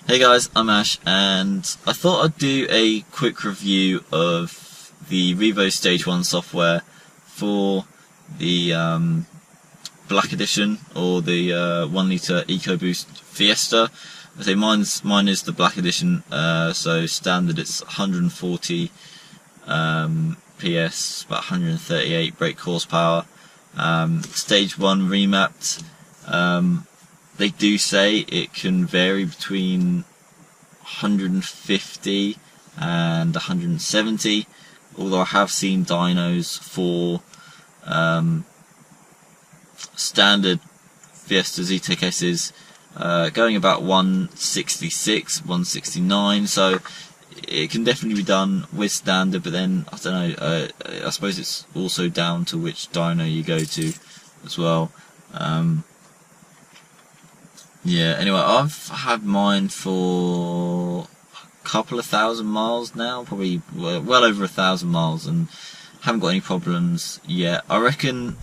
Hey guys, I'm Ash, and I thought I'd do a quick review of the Revo Stage 1 software for the Black Edition, or the 1 litre EcoBoost Fiesta. I say mine is the Black Edition, so standard it's 140 PS, about 138 brake horsepower. Stage 1 remapped. They do say it can vary between 150 and 170, although I have seen dynos for standard Fiesta Z-Tech S's going about 166, 169, so it can definitely be done with standard, but then, I don't know, I suppose it's also down to which dyno you go to as well. Yeah, anyway, I've had mine for a couple of thousand miles now, probably well over 1,000 miles, and haven't got any problems yet. I reckon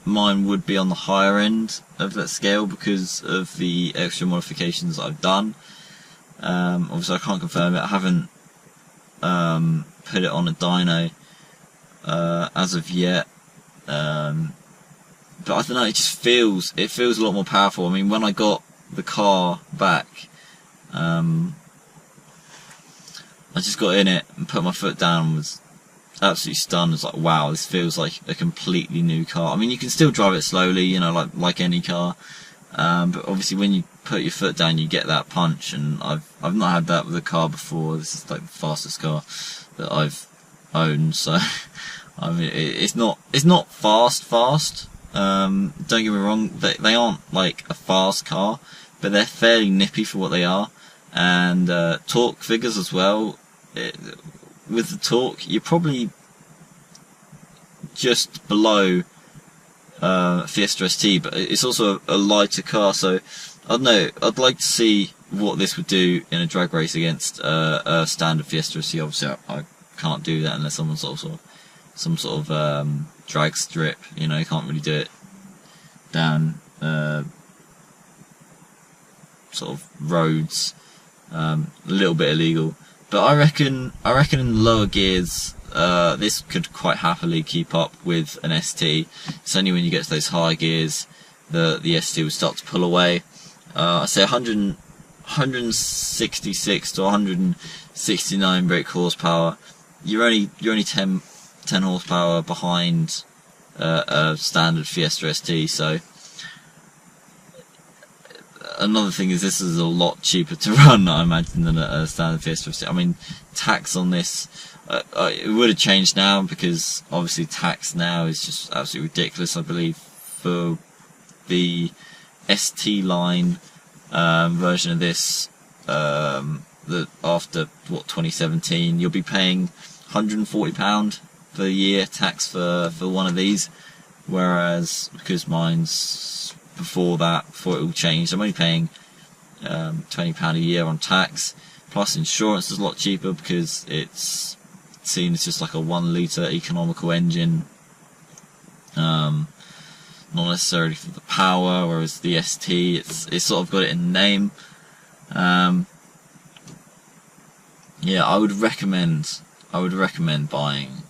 mine would be on the higher end of that scale because of the extra modifications that I've done. Obviously I can't confirm it, I haven't put it on a dyno as of yet. But I don't know, it feels a lot more powerful. I mean, when I got the car back, I just got in it and put my foot down and was absolutely stunned. I was like, wow, this feels like a completely new car. I mean, you can still drive it slowly, you know, like any car, but obviously when you put your foot down, you get that punch, and I've not had that with a car before. This is like the fastest car that I've owned, so I mean, it's not fast. Don't get me wrong, they aren't like a fast car, but they're fairly nippy for what they are. And torque figures as well. With the torque, you're probably just below Fiesta ST, but it's also a lighter car, so I don't know, I'd like to see what this would do in a drag race against a standard Fiesta ST. Obviously I can't do that unless someone's some sort of drag strip, you know, you can't really do it down sort of roads, a little bit illegal, but I reckon in lower gears this could quite happily keep up with an ST. It's only when you get to those higher gears the ST would start to pull away. I say 166 to 169 brake horsepower. You're only 10 horsepower behind a standard Fiesta ST. So another thing is, this is a lot cheaper to run, I imagine, than a standard Fiesta ST. I mean, tax on this, it would have changed now, because obviously tax now is just absolutely ridiculous. I believe for the ST line version of this, after 2017, you'll be paying £140 per year tax for one of these, whereas because mine's before it all changed, I'm only paying £20 a year on tax, plus insurance is a lot cheaper because it's seen as just like a 1 litre economical engine, not necessarily for the power, whereas the ST, it's sort of got it in the name. Yeah, I would recommend buying,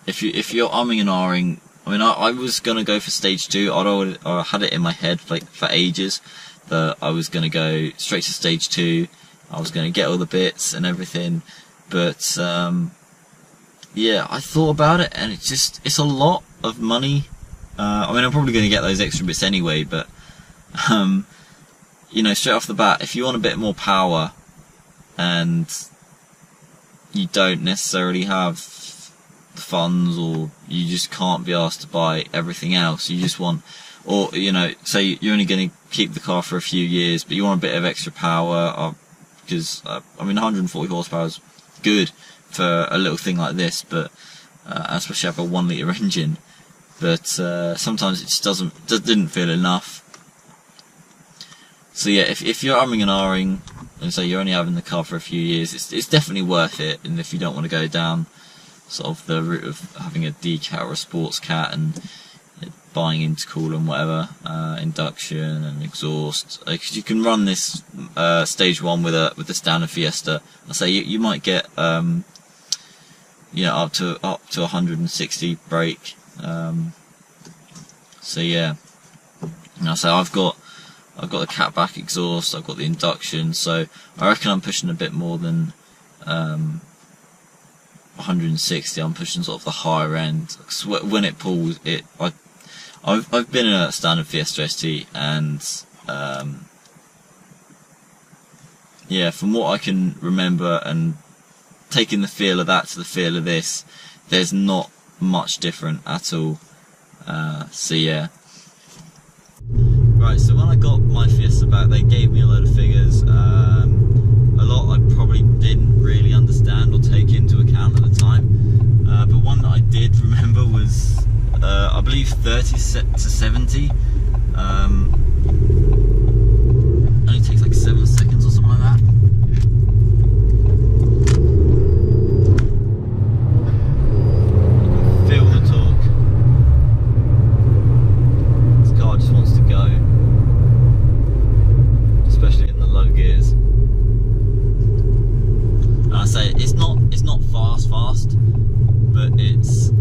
if you're umming and ahhing. I mean, I was gonna go for stage 2. I had it in my head for ages that I was gonna go straight to stage 2. I was gonna get all the bits and everything, but yeah, I thought about it, and it's a lot of money. I mean, I'm probably gonna get those extra bits anyway, but you know, straight off the bat, if you want a bit more power and you don't necessarily have the funds, or you just can't be asked to buy everything else, you just want, or you know, say you're only going to keep the car for a few years, but you want a bit of extra power, because I mean, 140 horsepower is good for a little thing like this, but especially have a 1 litre engine, but sometimes it just didn't feel enough. So yeah, if you're umming and ahhing, and so you're only having the car for a few years, it's definitely worth it. And if you don't want to go down sort of the route of having a decal or a sports cat and buying intercooler and whatever, induction and exhaust, because you can run this stage 1 with the standard Fiesta. I say you might get you know, up to 160 brake. So yeah, and I say I've got the catback exhaust, I've got the induction, so I reckon I'm pushing a bit more than 160. I'm pushing sort of the higher end. When it pulls, I've been in a standard Fiesta ST, and yeah, from what I can remember and taking the feel of that to the feel of this, there's not much different at all. So yeah. Right, so when I got my Fiesta back, they gave me a load of figures. A lot I probably didn't really understand or take into account at the time. But one that I did remember was, I believe 30 to 70. Only takes like 7 seconds or something like that. Feel the torque. This car just wants to go, especially in the low gears. And I say it's not fast, but it's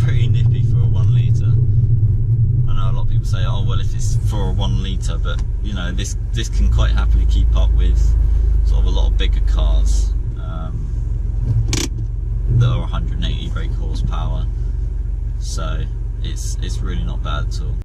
pretty nippy for a 1 litre. I know a lot of people say, oh well, if it's for a 1 litre, but you know, this can quite happily keep up with sort of a lot of bigger cars that are 180 brake horsepower. So it's really not bad at all.